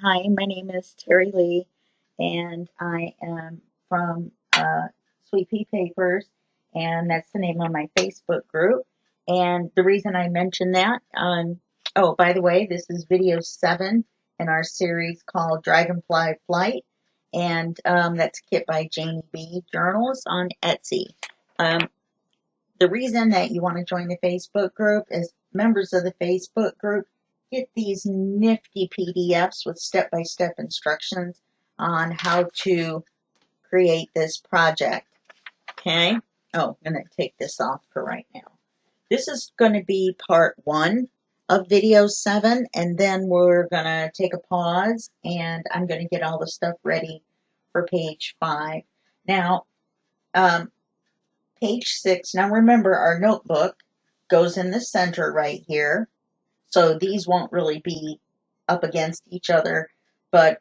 Hi, my name is Terry Lee, and I am from Sweet Pea Papers, and that's the name of my Facebook group. And the reason I mention that, oh, by the way, this is video 7 in our series called Dragonfly Flight, and that's a kit by Janie B. Journals on Etsy. Um, the reason that you want to join the Facebook group is members of the Facebook group get these nifty PDFs with step-by-step instructions on how to create this project. Okay? Oh, I'm going to take this off for right now. This is going to be part 1 of video 7, and then we're going to take a pause, and I'm going to get all the stuff ready for page 5. Now, page 6, now remember our notebook goes in the center right here, so these won't really be up against each other, but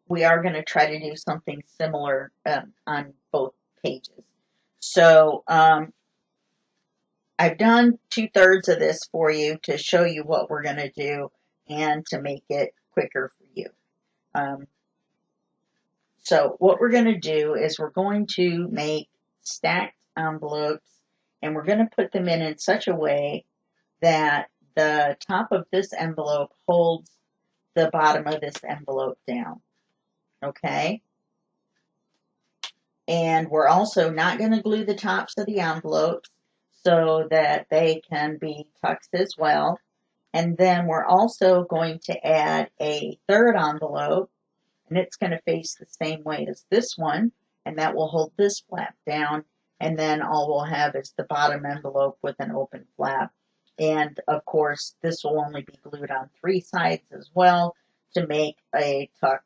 we are going to try to do something similar on both pages. So I've done 2/3 of this for you to show you what we're going to do and to make it quicker for you. So what we're going to do is we're going to make stacked envelopes, and we're going to put them in such a way that the top of this envelope holds the bottom of this envelope down. Okay? And we're also not going to glue the tops of the envelopes so that they can be tucked as well. And then we're also going to add a third envelope, and it's going to face the same way as this one, and that will hold this flap down, and then all we'll have is the bottom envelope with an open flap. And of course, this will only be glued on 3 sides as well to make a tuck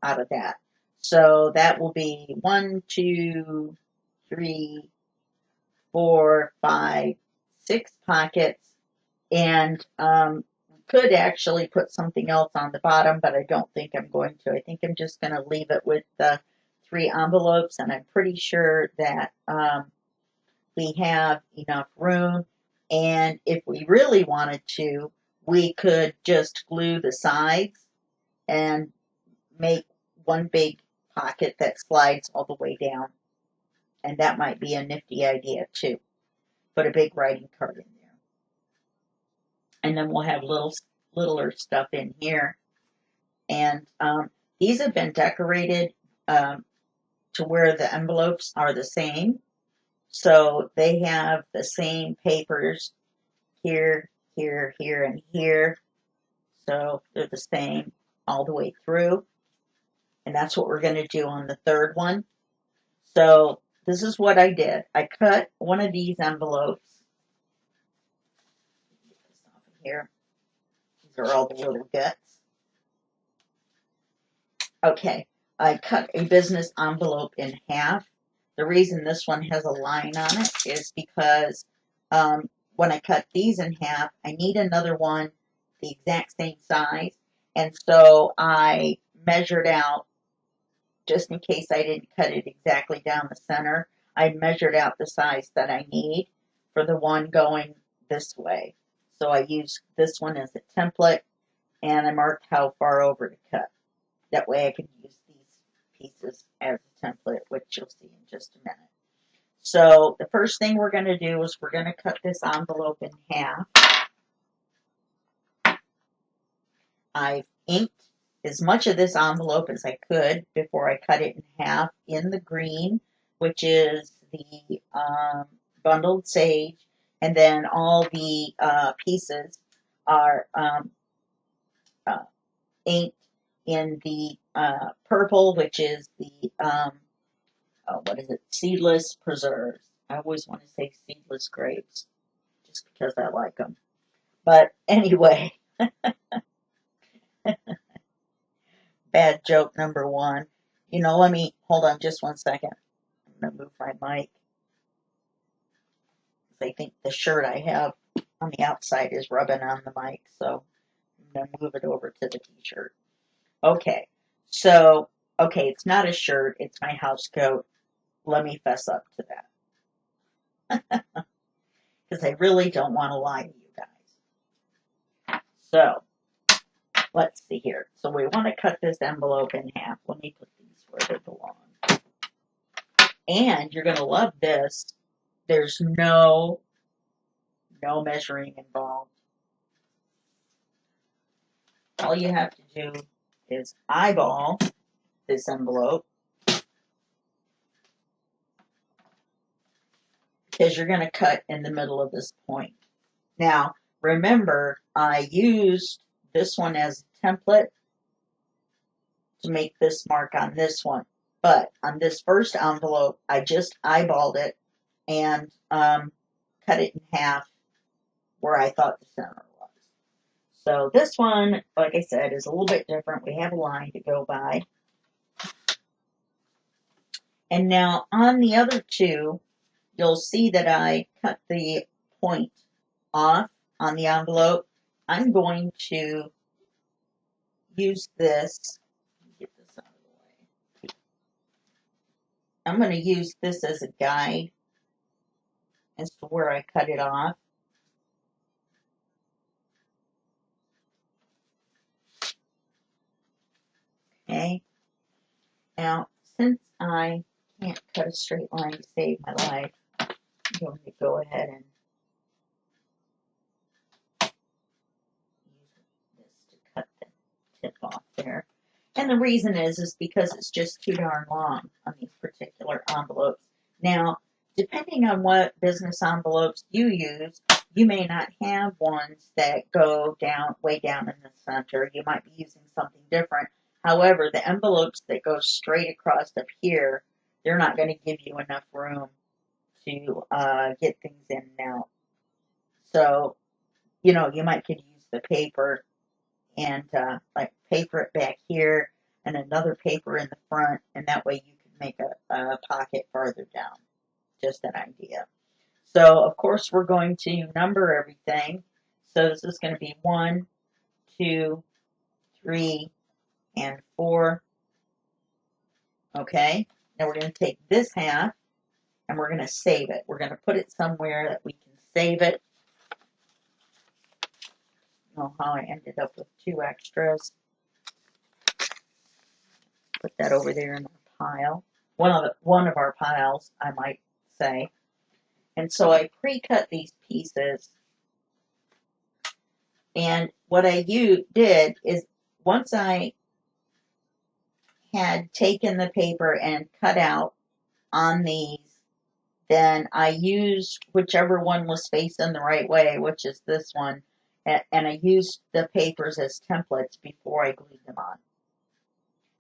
out of that. So that will be 1, 2, 3, 4, 5, 6 pockets, and could actually put something else on the bottom, but I don't think I'm going to. I think I'm just going to leave it with the 3 envelopes, and I'm pretty sure that we have enough room. And if we really wanted to, we could just glue the sides and make one big pocket that slides all the way down. And that might be a nifty idea too. Put a big writing card in there. And then we'll have littler stuff in here. And these have been decorated to where the envelopes are the same. So they have the same papers here, here, here, and here. So they're the same all the way through. And that's what we're going to do on the third one. So this is what I did. I cut one of these envelopes. Get this off of here. These are all the little bits. Okay, I cut a business envelope in half. The reason this one has a line on it is because when I cut these in half, I need another one the exact same size. And so I measured out, just in case I didn't cut it exactly down the center, I measured out the size that I need for the one going this way. So I used this one as a template, and I marked how far over to cut. That way I can use these pieces as a template, which you'll see in just a minute. So the first thing we're going to do is we're going to cut this envelope in half. I've inked as much of this envelope as I could before I cut it in half in the green, which is the bundled sage, and then all the pieces are inked in the purple, which is the, what is it, seedless preserves. I always want to say seedless grapes, just because I like them. But anyway, bad joke number 1. You know, let me, hold on just 1 second. I'm going to move my mic. I think the shirt I have on the outside is rubbing on the mic, so I'm going to move it over to the t-shirt. Okay, so, okay, it's not a shirt, it's my house coat. Let me fess up to that. Because I really don't want to lie to you guys. So, let's see here. So we want to cut this envelope in half. Let me put these where they belong. And you're going to love this. There's no measuring involved. All you have to do is eyeball this envelope, because you're going to cut in the middle of this point. Now, remember, I used this one as a template to make this mark on this one. But on this first envelope, I just eyeballed it and cut it in half where I thought the center was. So this one, like I said, is a little bit different. We have a line to go by. And now on the other two, you'll see that I cut the point off on the envelope. I'm going to use this. Get this out of the way. I'm going to use this as a guide as to where I cut it off. Okay. Now, since I can't cut a straight line to save my life, I'm going to go ahead and use this to cut the tip off there. And the reason is because it's just too darn long on these particular envelopes. Now, depending on what business envelopes you use, you may not have ones that go down way down in the center. You might be using something different. However, the envelopes that go straight across up here, they're not going to give you enough room to get things in and out. So, you might could use the paper and like paper it back here and another paper in the front, and that way you can make a pocket farther down. Just an idea. So, of course, we're going to number everything. So this is going to be 1, 2, 3, and 4. Okay? Now we're going to take this half and we're going to save it. We're going to put it somewhere that we can save it. I don't know how I ended up with 2 extras. Put that over there in the pile. One of our piles, I might say. And so I pre-cut these pieces. And what I did is once I had taken the paper and cut out on these, then I used whichever one was facing the right way, which is this one, and I used the papers as templates before I glued them on.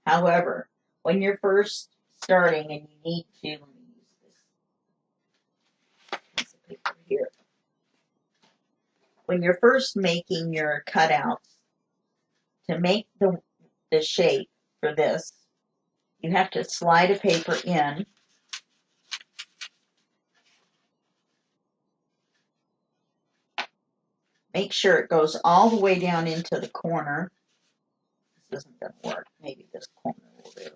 However, when you're first starting and you need to, let me use this piece of paper here. When you're first making your cutouts, to make the shape for this, you have to slide a paper in. Make sure it goes all the way down into the corner. This isn't going to work. Maybe this corner will do.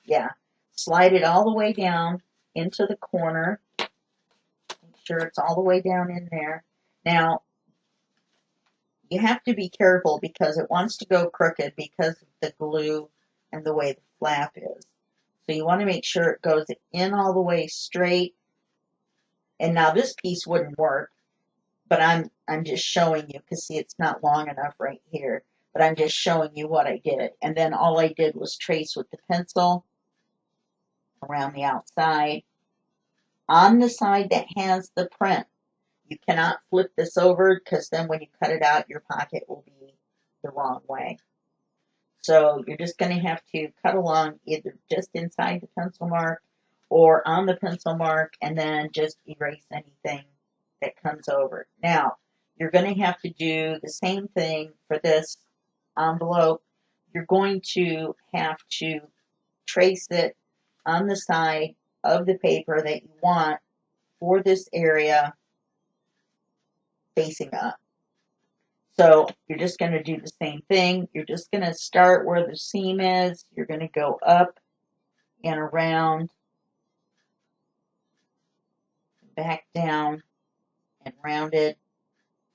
Yeah. Slide it all the way down into the corner. Make sure it's all the way down in there. Now, you have to be careful because it wants to go crooked because of the glue and the way the flap is. So you want to make sure it goes in all the way straight. And now this piece wouldn't work, but I'm just showing you, because see, it's not long enough right here, but I'm just showing you what I did. And then all I did was trace with the pencil around the outside. On the side that has the print, you cannot flip this over, because then when you cut it out, your pocket will be the wrong way. So you're just going to have to cut along either just inside the pencil mark or on the pencil mark, and then just erase anything that comes over. Now, you're going to have to do the same thing for this envelope. You're going to have to trace it on the side of the paper that you want for this area facing up. So you're just going to do the same thing. You're just going to start where the seam is. You're going to go up and around, back down, and round it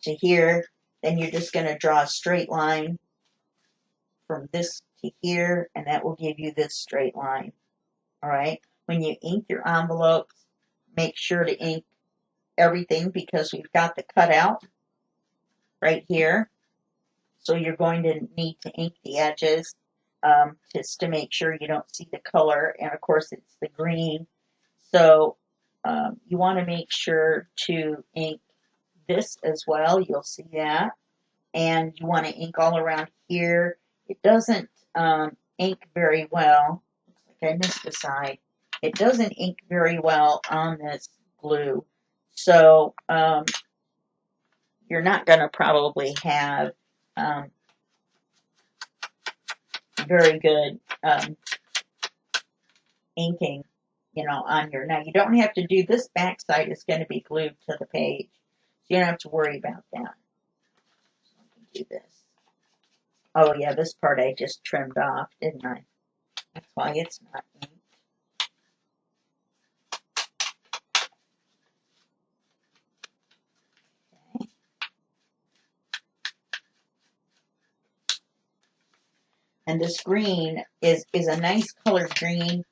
to here. Then you're just going to draw a straight line from this to here, and that will give you this straight line. All right. When you ink your envelopes, make sure to ink everything because we've got the cutout right here. So you're going to need to ink the edges just to make sure you don't see the color. And of course, it's the green. So you want to make sure to ink this as well. You'll see that. And you want to ink all around here. It doesn't ink very well. Looks like I missed a side. It doesn't ink very well on this glue. So you're not going to probably have very good inking, on your. Now you don't have to do this back side is going to be glued to the page. So you don't have to worry about that. So let me do this. Oh yeah, this part I just trimmed off, didn't I? That's why it's not inked. Okay. And this green is a nice colored green,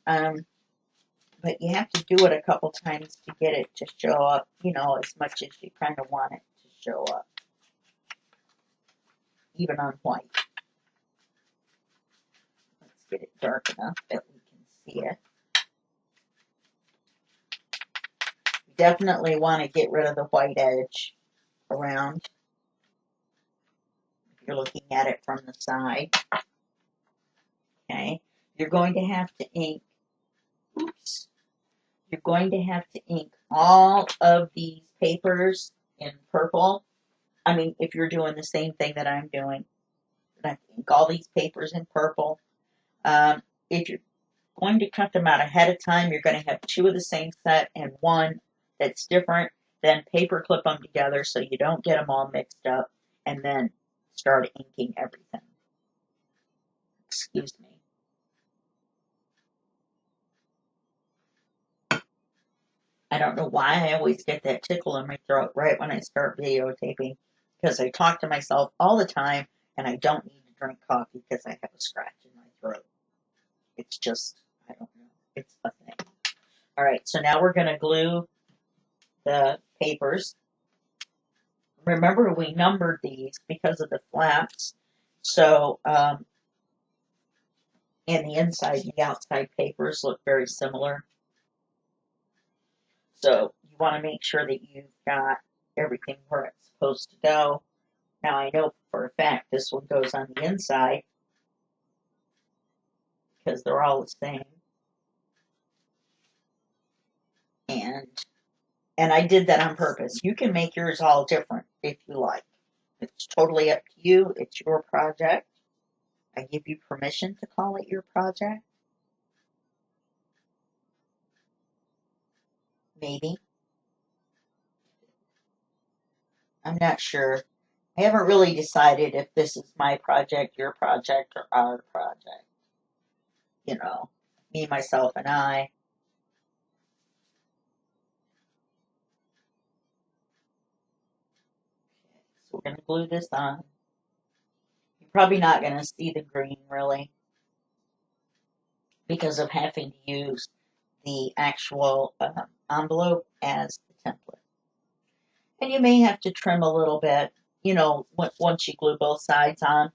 but you have to do it a couple times to get it to show up, as much as you kind of want it to show up, even on white. Let's get it dark enough that we can see it. You definitely want to get rid of the white edge around if you're looking at it from the side. Okay, you're going to have to ink, oops, you're going to have to ink all of these papers in purple. I mean, if you're doing the same thing that I'm doing, I have to ink all these papers in purple. If you're going to cut them out ahead of time, you're going to have two of the same set and one that's different. Then paper clip them together so you don't get them all mixed up, and then start inking everything. Excuse me. I don't know why I always get that tickle in my throat right when I start videotaping, because I talk to myself all the time and I don't need to drink coffee because I have a scratch in my throat. It's just, I don't know. It's a thing. All right, so now we're going to glue the papers. Remember, we numbered these because of the flaps. So, and the inside and the outside papers look very similar. So you want to make sure that you've got everything where it's supposed to go. Now I know for a fact this one goes on the inside because they're all the same. And I did that on purpose. You can make yours all different if you like. It's totally up to you. It's your project. I give you permission to call it your project. Maybe. I'm not sure. I haven't really decided if this is my project, your project, or our project. Me, myself, and I. So we're going to glue this on. You're probably not going to see the green, really, because of having to use the actual envelope as the template. And you may have to trim a little bit, once you glue both sides on,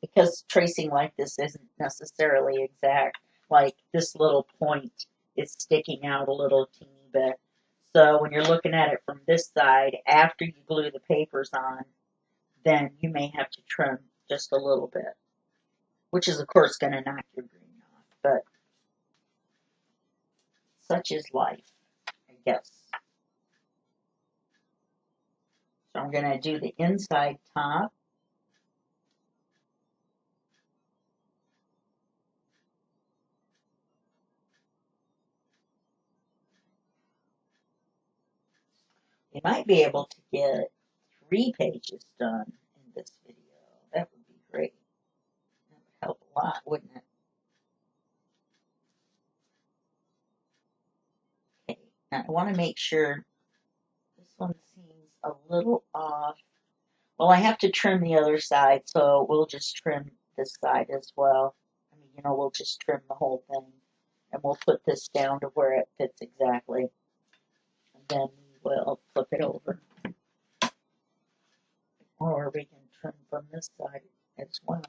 because tracing like this isn't necessarily exact. Like this little point is sticking out a little teeny bit. So when you're looking at it from this side, after you glue the papers on, then you may have to trim just a little bit, which is of course going to knock your green off. But such is life, I guess. So I'm going to do the inside top. You might be able to get 3 pages done in this video. That would be great. That would help a lot, wouldn't it? Okay, now I want to make sure this one seems a little off. Well, I have to trim the other side, so we'll just trim this side as well. I mean, we'll just trim the whole thing. And we'll put this down to where it fits exactly. And then we'll flip it over. Or we can trim from this side as well.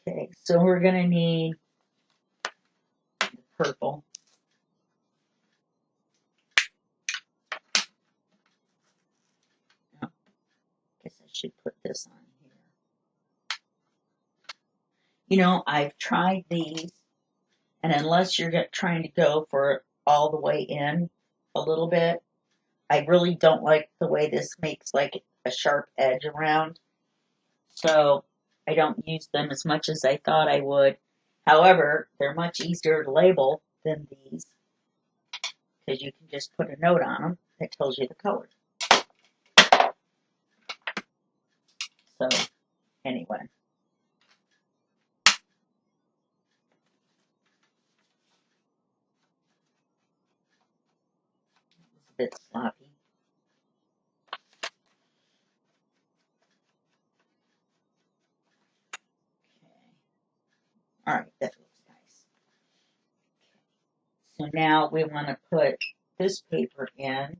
Okay, so we're going to need the purple. Oh, I guess I should put this on here. I've tried these, and unless you're trying to go for all the way in a little bit, I really don't like the way this makes like a sharp edge around. So I don't use them as much as I thought I would. However, they're much easier to label than these because you can just put a note on them that tells you the color. So anyway. It's a bit sloppy. Okay. All right, that looks nice. So now we want to put this paper in,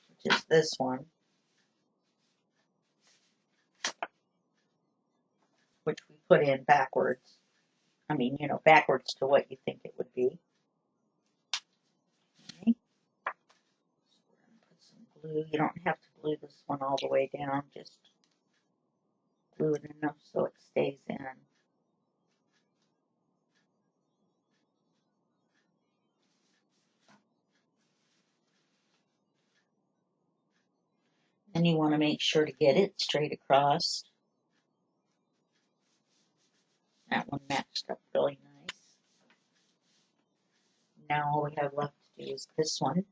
which is this one, which we put in backwards. I mean, backwards to what you think it would be. Okay. So we're going to put some glue. You don't have to glue this one all the way down, just glue it enough so it stays in. Then you want to make sure to get it straight across. That one matched up really nice. Now all we have left to do is this one.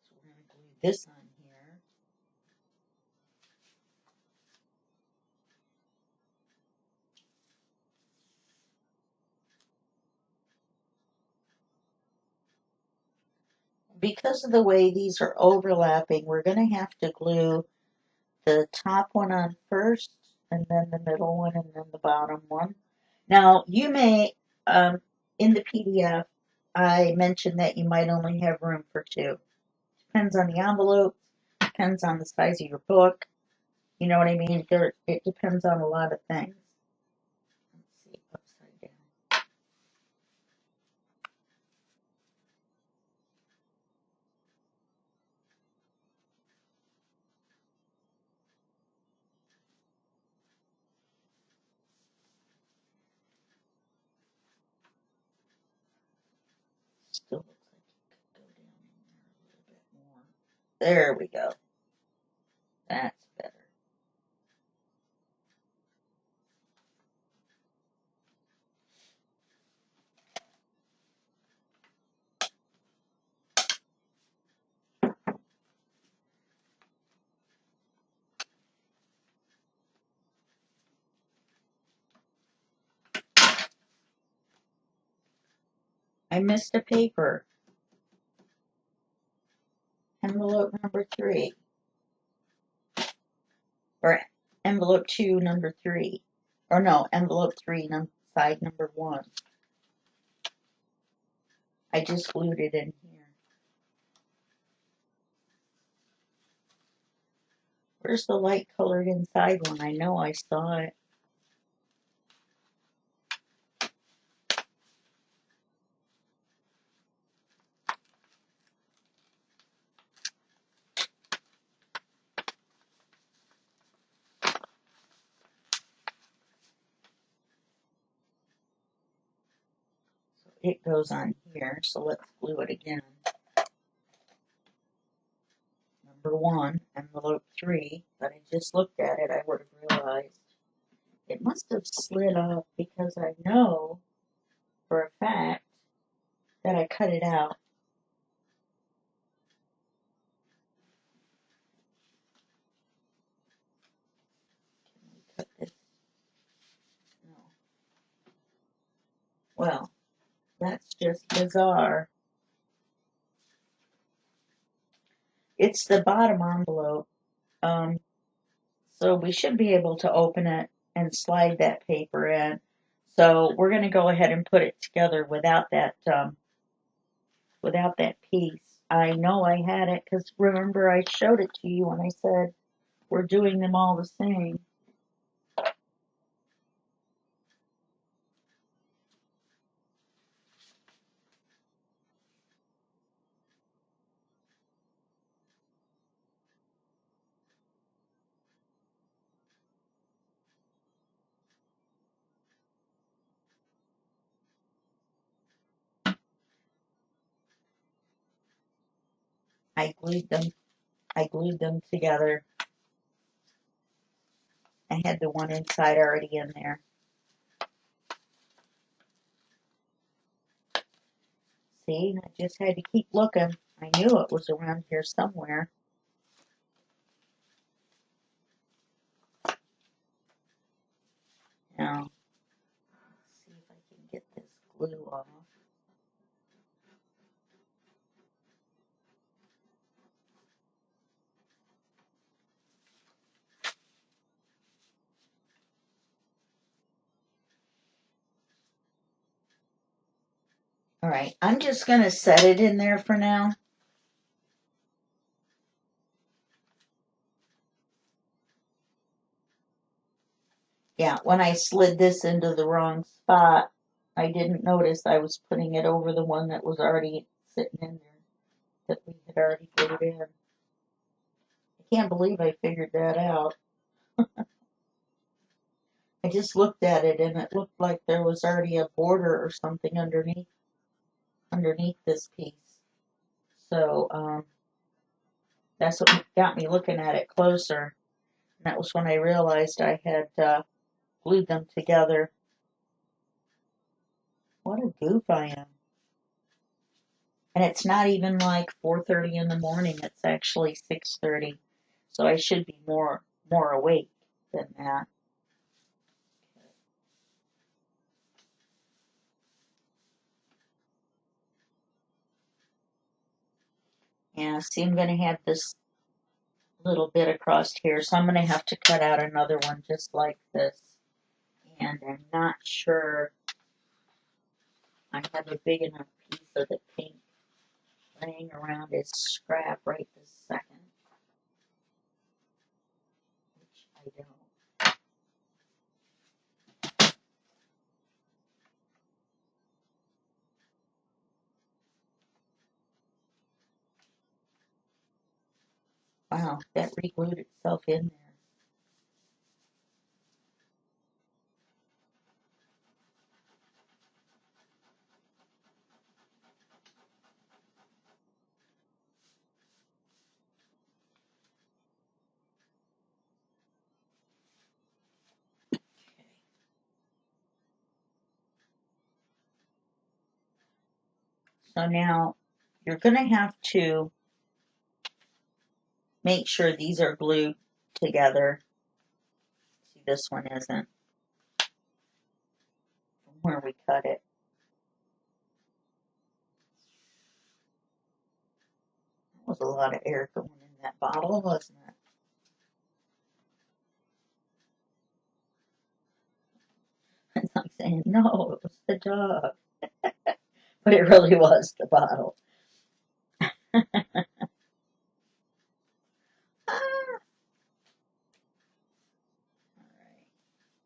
So we're going to glue this on here. Because of the way these are overlapping, we're going to have to glue the top one on first, and then the middle one, and then the bottom one. Now, you may, in the PDF, I mentioned that you might only have room for 2. Depends on the envelope, depends on the size of your book. You know what I mean? It depends on a lot of things. Let's see, upside down. Still looks like it could go down in there a little bit more. There we go. That's better. I missed a paper. Envelope number 3. Or envelope 2, number 3. Or no, envelope 3, side number 1. I just glued it in here. Where's the light colored inside one? I know I saw it. So it goes on here, so let's glue it again. Number 1, envelope 3, but I just looked at it, I would have realized it must have slid off because I know for a fact that I cut it out. Well, that's just bizarre. It's the bottom envelope. Um, so we should be able to open it and slide that paper in. So we're going to go ahead and put it together without that piece. I know I had it because remember I showed it to you when I said we're doing them all the same. I glued them. I glued them together. I had the one inside already in there. See, I just had to keep looking. I knew it was around here somewhere. Now, let's see if I can get this glue off. All right, I'm just going to set it in there for now. Yeah, when I slid this into the wrong spot, I didn't notice I was putting it over the one that was already sitting in there that we had already glued in. I can't believe I figured that out. I just looked at it and it looked like there was already a border or something underneath this piece. So that's what got me looking at it closer. And that was when I realized I had glued them together. What a goof I am. And it's not even like 4:30 in the morning. It's actually 6:30. So I should be more awake than that. Yeah, see, I'm going to have this little bit across here. So I'm going to have to cut out another one just like this. And I'm not sure I have a big enough piece of the pink laying around as scrap right this second, which I don't. Wow, that re-glued itself in there. So now you're going to have to make sure these are glued together. See, this one isn't from where we cut it. That was a lot of air going in that bottle, wasn't it? I'm saying, no, it was the dog. But it really was the bottle. Ah,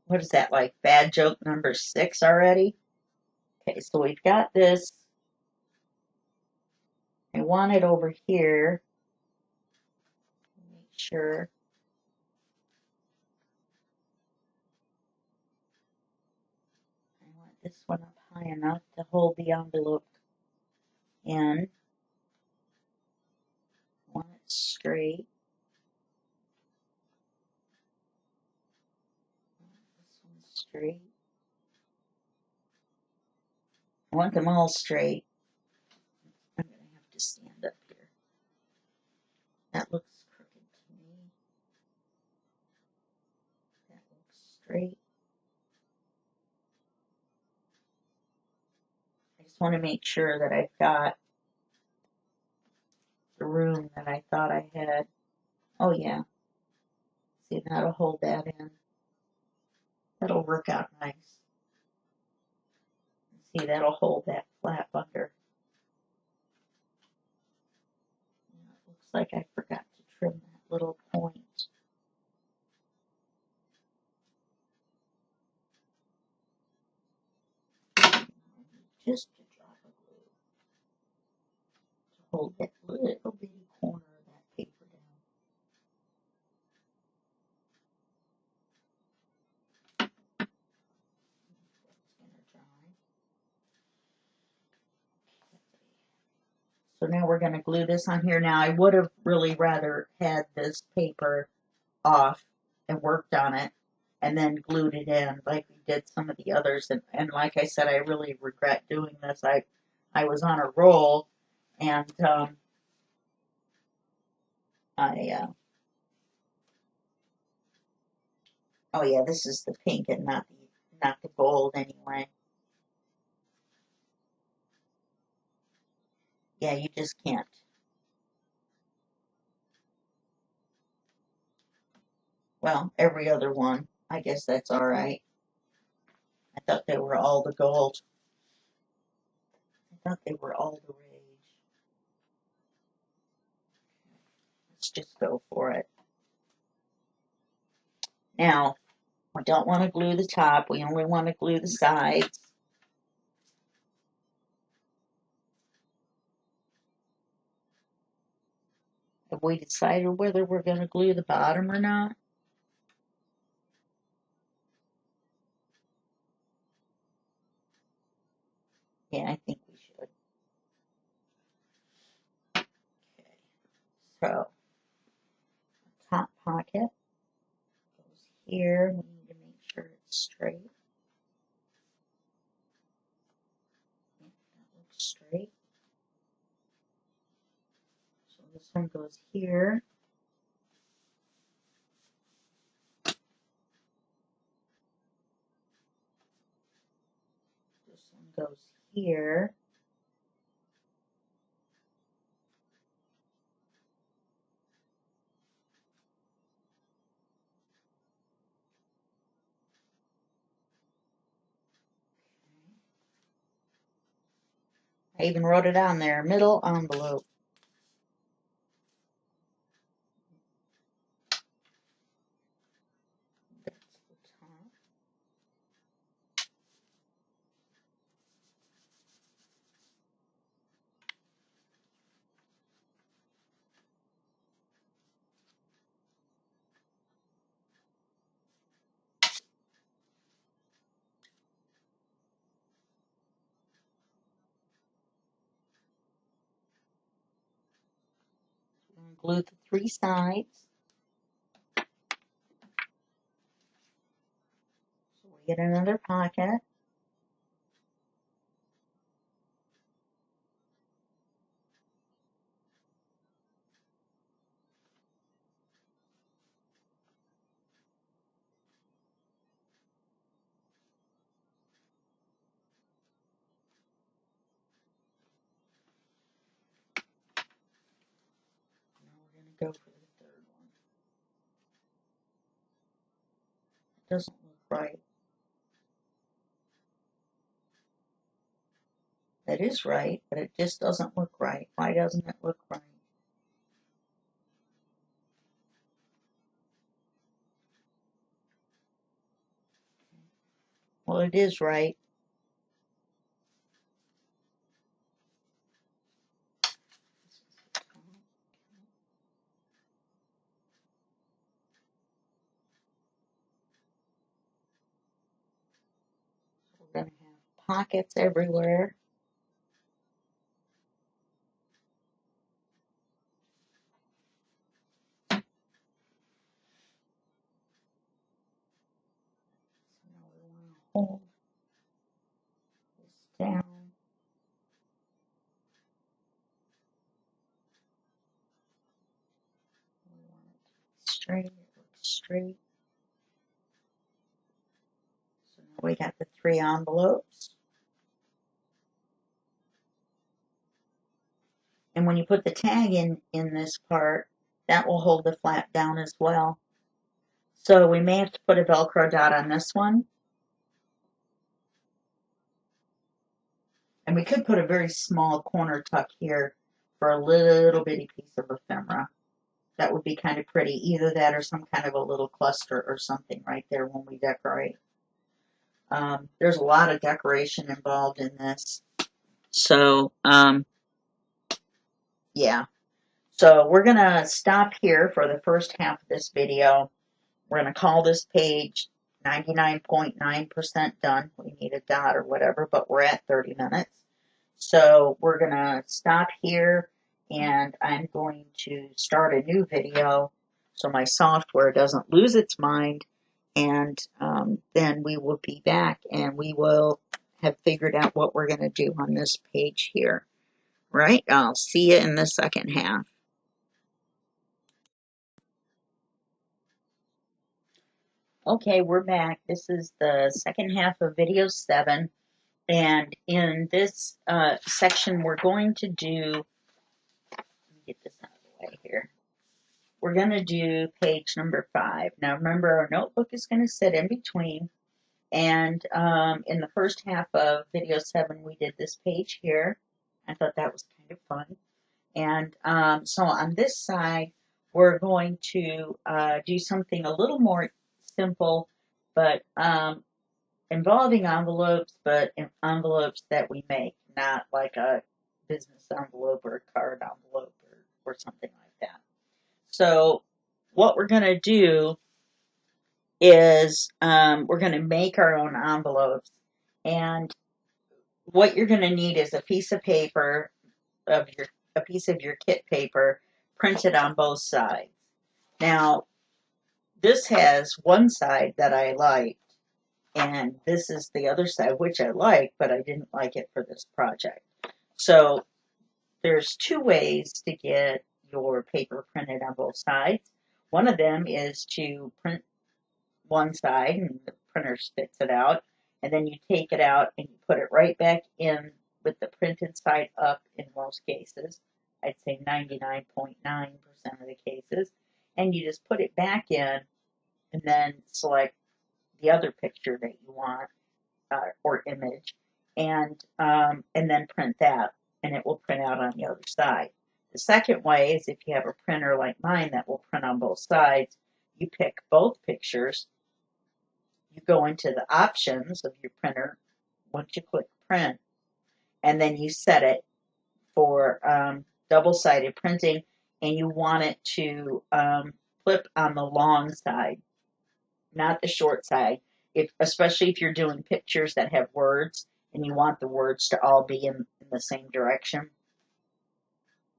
what is that, like bad joke number 6 already? Okay, so we've got this. I want it over here. Make sure. I want this one up high enough to hold the envelope in. I want it straight. This one's straight. I want them all straight. I'm going to have to stand up here. That looks crooked to me. That looks straight. just want to make sure that I've got the room that I thought I had. Oh yeah, see, that'll hold that in. That'll work out nice. See, that'll hold that flap under. It looks like I forgot to trim that little point. Just a drop of glue to hold that little bitty corner of that paper down. It's going to dry. So now we're going to glue this on here. Now I would have really rather had this paper off and worked on it and then glued it in like we did some of the others. And like I said, I really regret doing this. I was on a roll, and oh yeah, this is the pink and not the gold anyway. Yeah, you just can't. Well, every other one. I guess that's all right. I thought they were all the gold. I thought they were all the rage. Let's just go for it. Now, we don't want to glue the top. We only want to glue the sides. Have we decided whether we're going to glue the bottom or not? Yeah, I think we should. Okay, so the top pocket goes here. We need to make sure it's straight. Yeah, that looks straight. So this one goes here. This one goes here. I even wrote it on there, middle envelope. That's the top. We're going to glue the three sides. So we get another pocket. Now we're going to go for the third one. It doesn't look right. That is right, but it just doesn't look right. Why doesn't it look right? Well, it is right. We're going to have pockets everywhere. So now we want to hold this down. We want it to be straight. It looks straight. So now we got the three envelopes. And when you put the tag in this part, that will hold the flap down as well. So we may have to put a Velcro dot on this one. And we could put a very small corner tuck here for a little bitty piece of ephemera. That would be kind of pretty. Either that or some kind of a little cluster or something right there when we decorate. There's a lot of decoration involved in this. So, yeah. So we're going to stop here for the first half of this video. We're going to call this page 99.9% done. We need a dot or whatever, but we're at 30 minutes. So we're going to stop here, and I'm going to start a new video so my software doesn't lose its mind, and then we will be back and we will have figured out what we're going to do on this page here. Right? I'll see you in the second half. Okay, we're back. This is the second half of video 7. And in this section, we're going to do, let me get this out of the way here. We're going to do page number 5. Now remember, our notebook is going to sit in between. And in the first half of video 7, we did this page here. I thought that was kind of fun. And so on this side, we're going to do something a little more simple, but involving envelopes, but envelopes that we make, not like a business envelope or a card envelope or something like that. So what we're going to do is we're going to make our own envelopes. And what you're going to need is a piece of paper, a piece of your kit paper printed on both sides. Now, this has one side that I liked, and this is the other side, which I like, but I didn't like it for this project. So there's 2 ways to get your paper printed on both sides. One of them is to print one side, and the printer spits it out, and then you take it out and you put it right back in with the printed side up in most cases. I'd say 99.9% of the cases. And you just put it back in and then select the other picture that you want or image, and then print that, and it will print out on the other side. The second way is if you have a printer like mine that will print on both sides, you pick both pictures, you go into the options of your printer once you click print, and then you set it for double-sided printing, and you want it to flip on the long side, not the short side. Especially if you're doing pictures that have words and you want the words to all be in the same direction.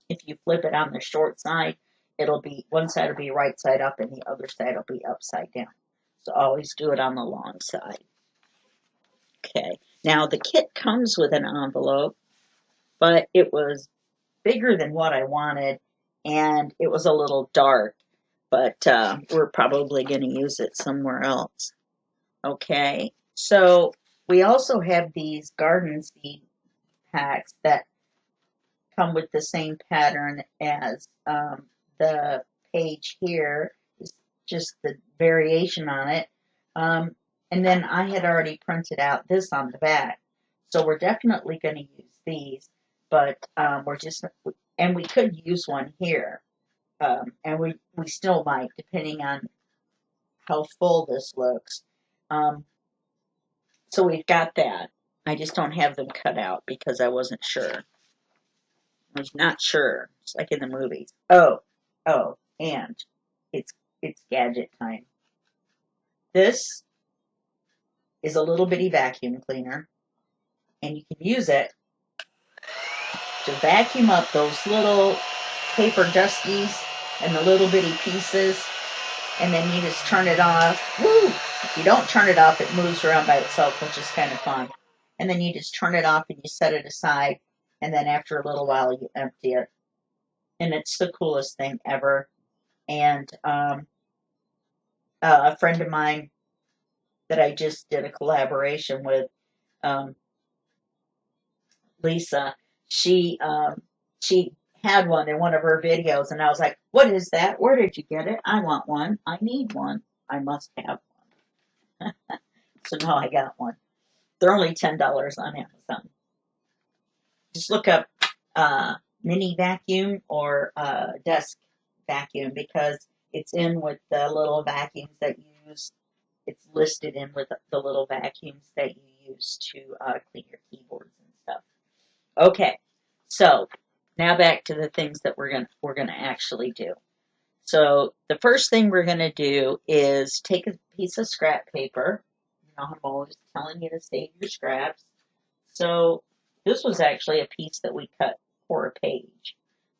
If you flip it on the short side, it'll be, one side will be right side up and the other side will be upside down. So always do it on the long side. Okay, now the kit comes with an envelope, but it was bigger than what I wanted, and it was a little dark, but we're probably going to use it somewhere else. Okay, so we also have these garden seed packs that come with the same pattern as the page here. It's just the variation on it. And then I had already printed out this on the back. So we're definitely going to use these, but and we could use one here. And we still might, depending on how full this looks. So we've got that. I just don't have them cut out because I wasn't sure. I was not sure. It's like in the movies. Oh, and it's gadget time. This is a little bitty vacuum cleaner, and you can use it to vacuum up those little paper dusties and the little bitty pieces, and then you just turn it off. Woo! If you don't turn it off, it moves around by itself, which is kind of fun. And then you just turn it off and you set it aside, and then after a little while you empty it. And it's the coolest thing ever. And a friend of mine that I just did a collaboration with, Lisa, she had one in one of her videos, and I was like, "What is that? Where did you get it? I want one. I need one. I must have one." So now I got one. They're only $10 on Amazon. Just look up mini vacuum or desk vacuum because it's in with the little vacuums that you use. It's listed in with the little vacuums that you use to clean your keyboards and stuff. Okay, so now back to the things that we're gonna actually do. So the first thing we're gonna do is take a piece of scrap paper. You know, I'm always telling you to save your scraps. So this was actually a piece that we cut for a page.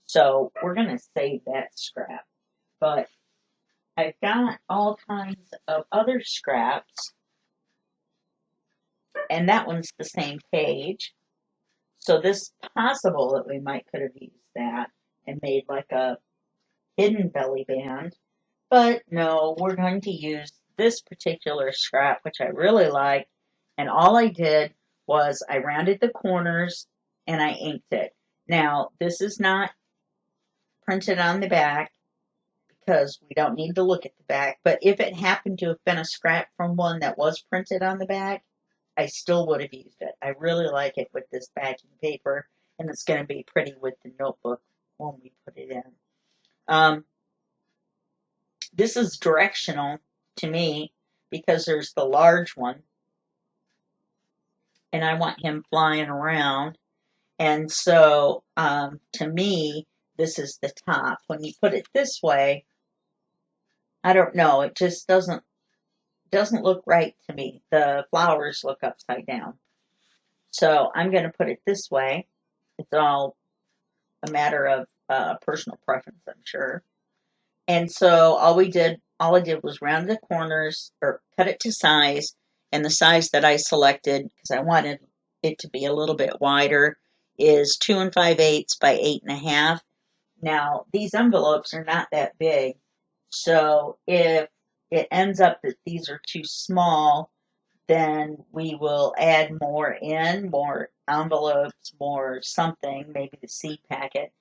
So we're gonna save that scrap. But I've got all kinds of other scraps, and that one's the same page. So this possible that we might could have used that and made like a hidden belly band. But no, we're going to use this particular scrap, which I really like. And all I did was I rounded the corners and I inked it. Now, this is not printed on the back because we don't need to look at the back. But if it happened to have been a scrap from one that was printed on the back, I still would have used it. I really like it with this backing paper, and it's going to be pretty with the notebook when we put it in. This is directional to me because there's the large one, and I want him flying around. And so, to me, this is the top. When you put it this way, I don't know. It just doesn't look right to me. The flowers look upside down. So I'm going to put it this way. It's all a matter of personal preference, I'm sure. And so all I did was round the corners or cut it to size, and the size that I selected because I wanted it to be a little bit wider is 2 5/8 by 8.5. Now these envelopes are not that big, so if it ends up that these are too small, then we will add more more envelopes, more something, maybe the seed packet.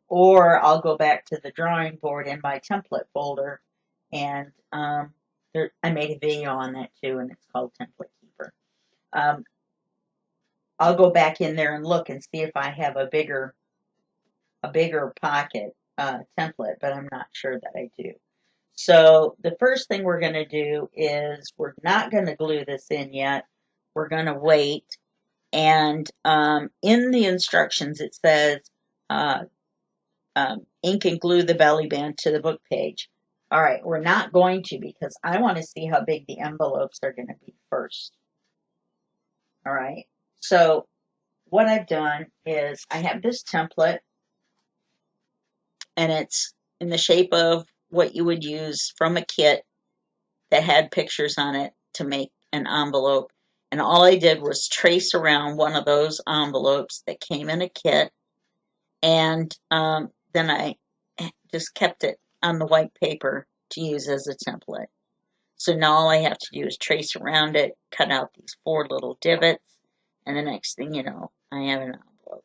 Or I'll go back to the drawing board in my template folder, and I made a video on that too, and it's called Template Keeper. I'll go back in there and look and see if I have a bigger pocket template, but I'm not sure that I do. So the first thing we're going to do is we're not going to glue this in yet. We're going to wait. And in the instructions, it says ink and glue the belly band to the book page. All right, we're not going to because I want to see how big the envelopes are going to be first. All right, so what I've done is I have this template, and it's in the shape of what you would use from a kit that had pictures on it to make an envelope. And all I did was trace around one of those envelopes that came in a kit, and then I just kept it on the white paper to use as a template. So now all I have to do is trace around it, cut out these 4 little divots, and the next thing you know, I have an envelope.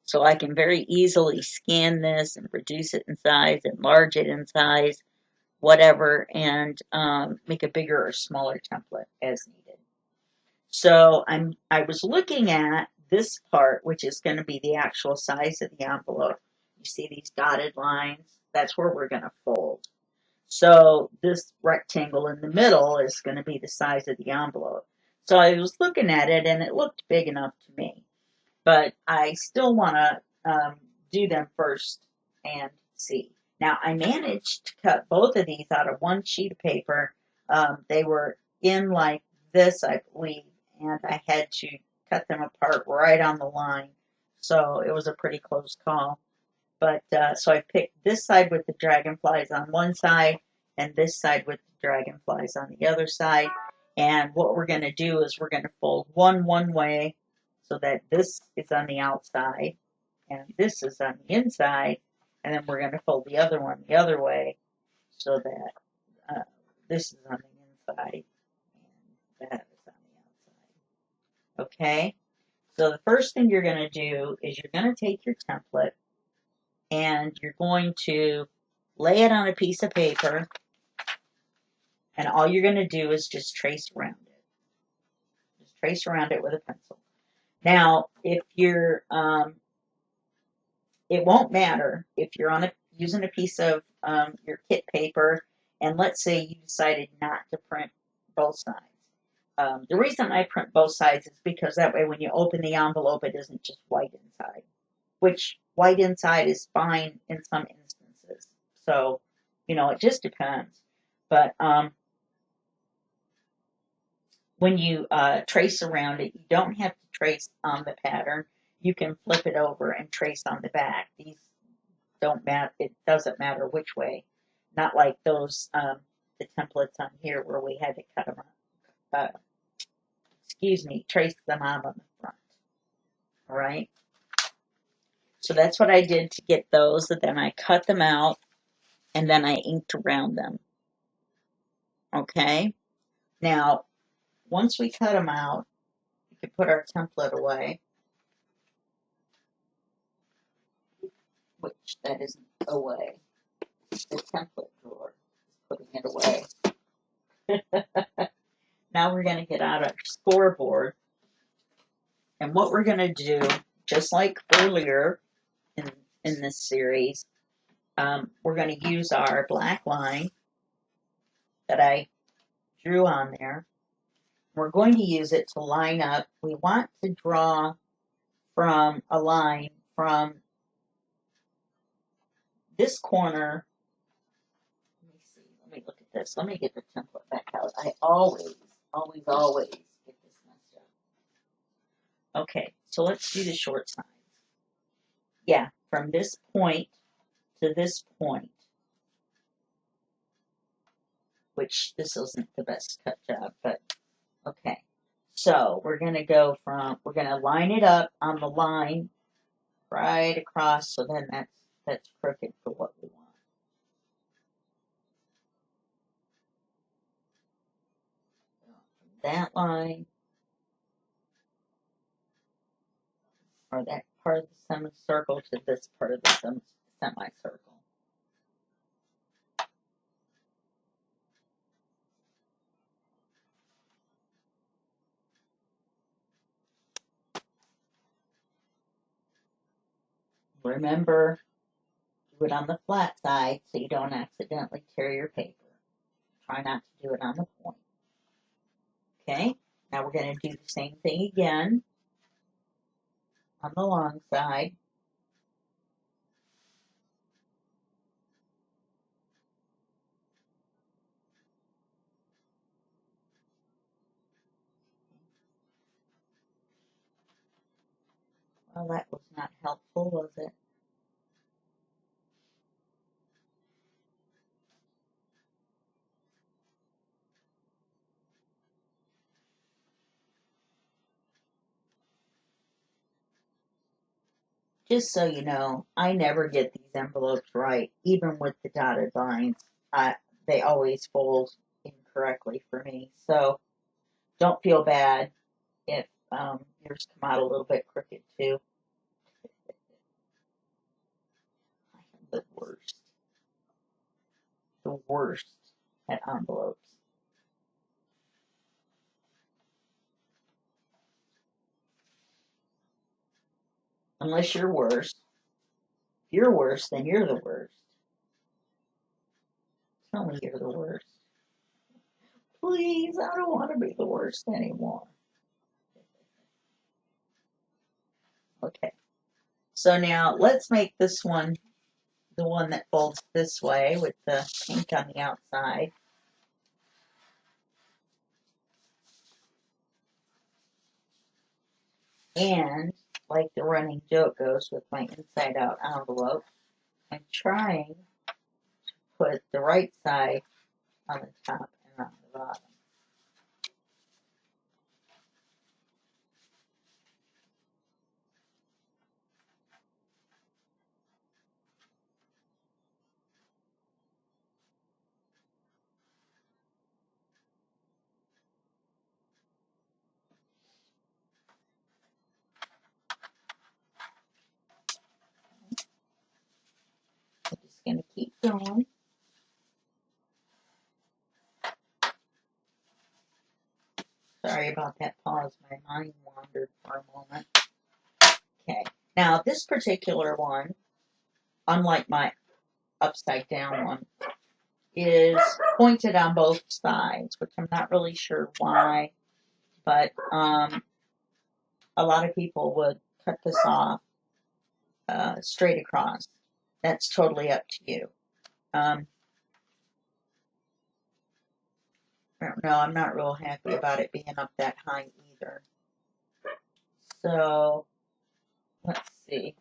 So I can very easily scan this and reduce it in size, enlarge it in size, whatever, and make a bigger or smaller template as needed. So I was looking at this part, which is going to be the actual size of the envelope. You see these dotted lines? That's where we're going to fold. So this rectangle in the middle is going to be the size of the envelope. So I was looking at it, and it looked big enough to me. But I still want to do them first and see. Now, I managed to cut both of these out of one sheet of paper. They were in like this, I believe, and I had to cut them apart right on the line. So it was a pretty close call. But so I picked this side with the dragonflies on one side and this side with the dragonflies on the other side. And what we're going to do is we're going to fold one way so that this is on the outside and this is on the inside. And then we're going to fold the other one the other way so that this is on the inside and that is on the outside. Okay? So the first thing you're going to do is you're going to take your template and you're going to lay it on a piece of paper, and all you're going to do is just trace around it. Just trace around it with a pencil. Now, if you're, it won't matter if you're using a piece of your kit paper, and let's say you decided not to print both sides. The reason I print both sides is because that way when you open the envelope, it isn't just white inside, which white inside is fine in some instances. So, it just depends. But when you trace around it, you don't have to trace on the pattern. You can flip it over and trace on the back. These don't matter. It doesn't matter which way. Not like those the templates on here where we had to cut them up. Trace them out on the front. All right. So that's what I did to get those. And then I cut them out, and then I inked around them. Okay. Now, once we cut them out, we can put our template away, which that isn't away. The template drawer is putting it away. Now we're going to get out our scoreboard. And what we're going to do, just like earlier in this series, we're going to use our black line that I drew on there. We're going to use it to line up. We want to draw from a line from this corner. Let me see. Let me look at this. Let me get the template back out. I always get this messed up. Okay, so let's do the short sides. Yeah, from this point to this point, which this isn't the best cut job, but okay. So we're going to line it up on the line right across, so then that's crooked for what we want. That line, or that part of the semicircle to this part of the semicircle. Remember, do it on the flat side so you don't accidentally tear your paper. Try not to do it on the point. Okay, now we're going to do the same thing again on the long side. Well, that was not helpful, was it? Just so you know, I never get these envelopes right, even with the dotted lines. They always fold incorrectly for me. So don't feel bad if yours come out a little bit crooked too. I am the worst at envelopes. Unless you're worse. If you're worse, then you're the worst. Tell me you're the worst. Please, I don't want to be the worst anymore. Okay. So now let's make this one the one that folds this way with the pink on the outside. And like the running joke goes with my inside out envelope, I'm trying to put the right side on the top and on the bottom. going to keep going. Sorry about that pause. My mind wandered for a moment. Okay. Now, this particular one, unlike my upside down one, is pointed on both sides, which I'm not really sure why, but a lot of people would cut this off straight across. That's totally up to you. I don't know. I'm not real happy about it being up that high either. So let's see.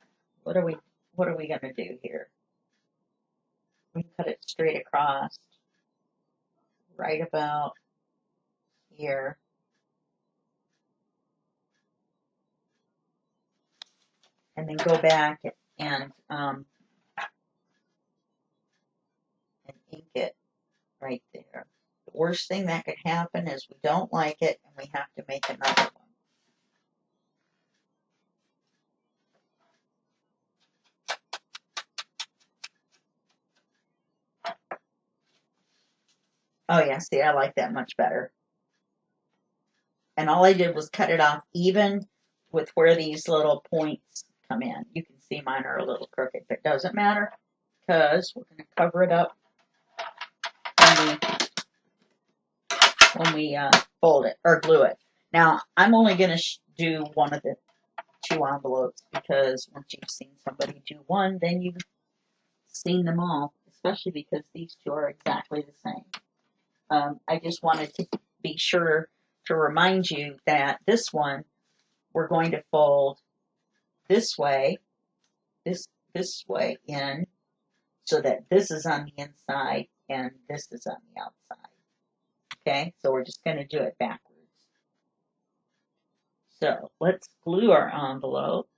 What are we gonna do here? We can cut it straight across, right about here. And then go back and ink it right there. The worst thing that could happen is we don't like it and we have to make another one. Oh yeah, see, I like that much better. And all I did was cut it off even with where these little points come in. You can see mine are a little crooked, but it doesn't matter because we're going to cover it up when we fold it or glue it. Now, I'm only going to do one of the two envelopes because once you've seen somebody do one, then you've seen them all, especially because these two are exactly the same. I just wanted to be sure to remind you that this one we're going to fold this way, this way in, so that this is on the inside and this is on the outside. Okay, so we're just going to do it backwards. So let's glue our envelope.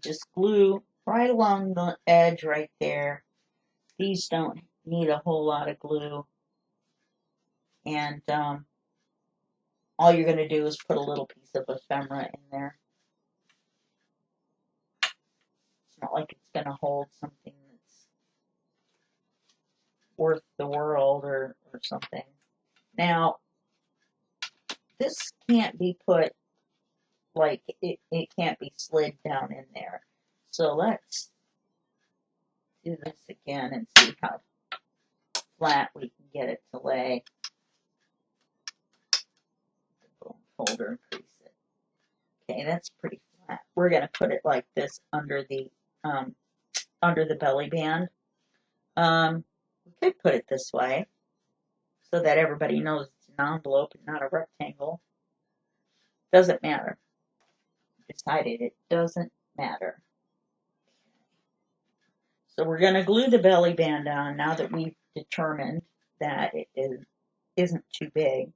Just glue right along the edge right there. These don't need a whole lot of glue. And all you're going to do is put a little piece of ephemera in there. It's not like it's going to hold something that's worth the world or something. Now, this can't be put, like, it can't be slid down in there. So let's do this again and see how flat we can get it to lay. Folder, increase it. Okay, that's pretty flat. We're going to put it like this under the belly band. We could put it this way so that everybody knows it's an envelope and not a rectangle. Doesn't matter. Decided it doesn't matter. So we're going to glue the belly band on now that we've determined that it isn't too big.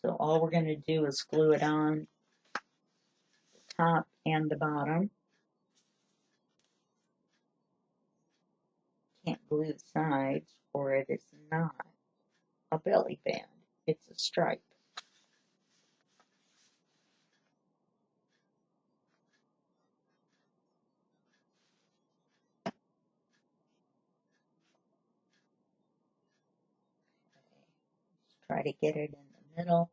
So all we're going to do is glue it on the top and the bottom. Can't glue the sides or it is not a belly band. It's a stripe. Let's try to get it in the middle.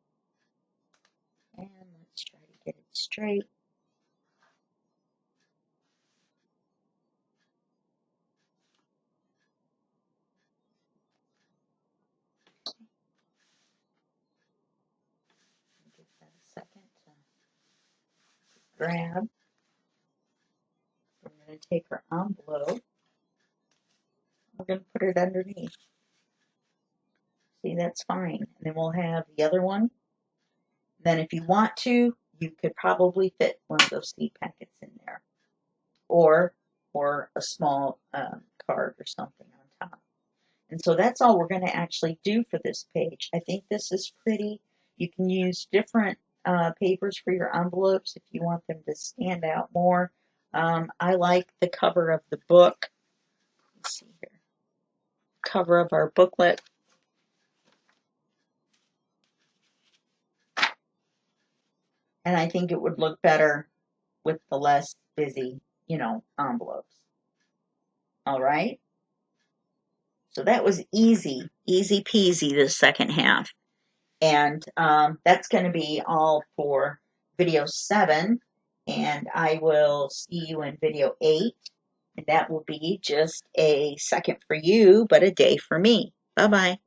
And let's try to get it straight. Give that a second to grab. We're going to take our envelope. We're going to put it underneath. See, that's fine. And then we'll have the other one. Then if you want to, you could probably fit one of those seed packets in there. Or a small card or something on top. And so that's all we're going to actually do for this page. I think this is pretty. You can use different papers for your envelopes if you want them to stand out more. I like the cover of the book. Let's see here. Cover of our booklet. And I think it would look better with the less busy, envelopes. All right. So that was easy, easy peasy, the second half. And that's going to be all for video 7. And I will see you in video 8. And that will be just a second for you, but a day for me. Bye-bye.